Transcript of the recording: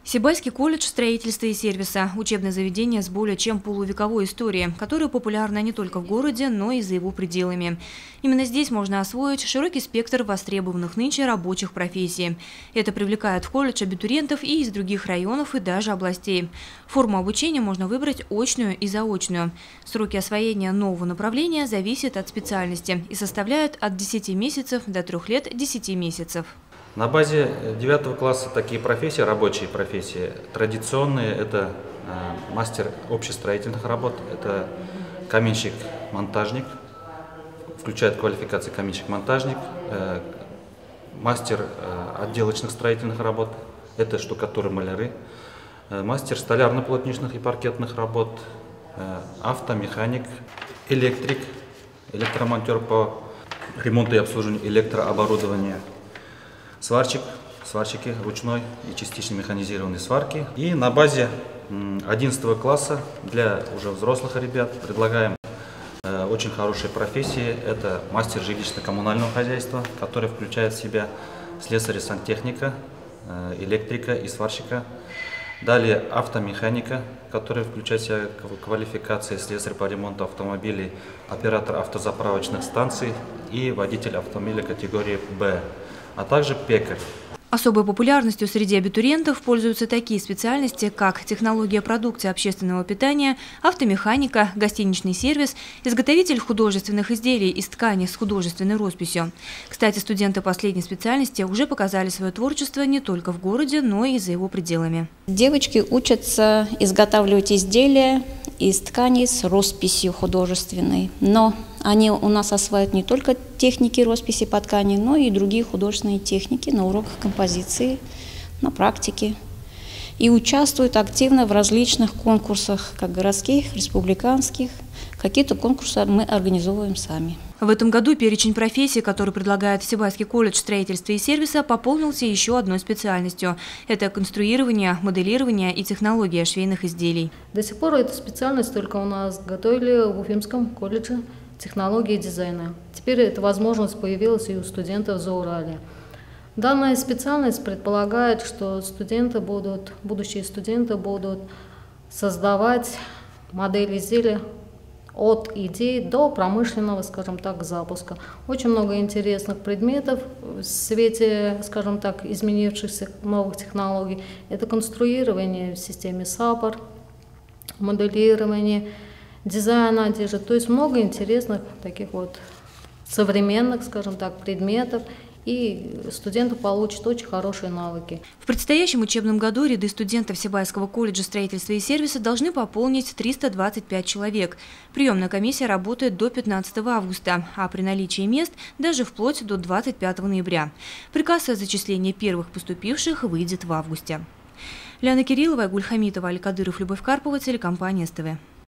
Сибайский колледж строительства и сервиса – учебное заведение с более чем полувековой историей, которое популярно не только в городе, но и за его пределами. Именно здесь можно освоить широкий спектр востребованных нынче рабочих профессий. Это привлекает в колледж абитуриентов и из других районов и даже областей. Форму обучения можно выбрать очную и заочную. Сроки освоения нового направления зависят от специальности и составляют от 10 месяцев до 3 лет 10 месяцев. На базе 9 класса такие профессии, рабочие профессии, традиционные – это мастер общестроительных работ, это каменщик-монтажник, включает квалификации каменщик-монтажник, мастер отделочных строительных работ, это штукатуры-маляры, мастер столярно-плотничных и паркетных работ, автомеханик, электрик, электромонтер по ремонту и обслуживанию электрооборудования, сварщики ручной и частично механизированной сварки. И на базе 11 класса для уже взрослых ребят предлагаем очень хорошие профессии. Это мастер жилищно-коммунального хозяйства, который включает в себя слесаря-сантехника, электрика и сварщика. Далее автомеханика, который включает в себя квалификации слесарь по ремонту автомобилей, оператор автозаправочных станций и водитель автомобиля категории «Б», а также пекарь. Особой популярностью среди абитуриентов пользуются такие специальности, как технология продукции общественного питания, автомеханика, гостиничный сервис, изготовитель художественных изделий из ткани с художественной росписью. Кстати, студенты последней специальности уже показали свое творчество не только в городе, но и за его пределами. Девочки учатся изготавливать изделия из ткани с росписью художественной, но они у нас осваивают не только техники росписи по ткани, но и другие художественные техники на уроках композиции, на практике. И участвуют активно в различных конкурсах, как городских, республиканских. Какие-то конкурсы мы организовываем сами. В этом году перечень профессий, который предлагает Сибайский колледж строительства и сервиса, пополнился еще одной специальностью. Это конструирование, моделирование и технология швейных изделий. До сих пор эту специальность только у нас готовили в Уфимском колледже технологии и дизайна. Теперь эта возможность появилась и у студентов Зауралья. Данная специальность предполагает, что будущие студенты будут создавать модели изделия от идеи до промышленного, скажем так, запуска. Очень много интересных предметов в свете, скажем так, изменившихся новых технологий. Это конструирование в системе САПОР, моделирование, дизайн одежды. То есть много интересных таких вот современных, скажем так, предметов. И студенты получат очень хорошие навыки. В предстоящем учебном году ряды студентов Сибайского колледжа строительства и сервиса должны пополнить 325 человек. Приемная комиссия работает до 15 августа, а при наличии мест даже вплоть до 25 ноября. Приказ о зачислении первых поступивших выйдет в августе. Ляна Кириллова, Айгуль Хамитова, Аль Кадыров, Любовь Карпова, телекомпания СТВ.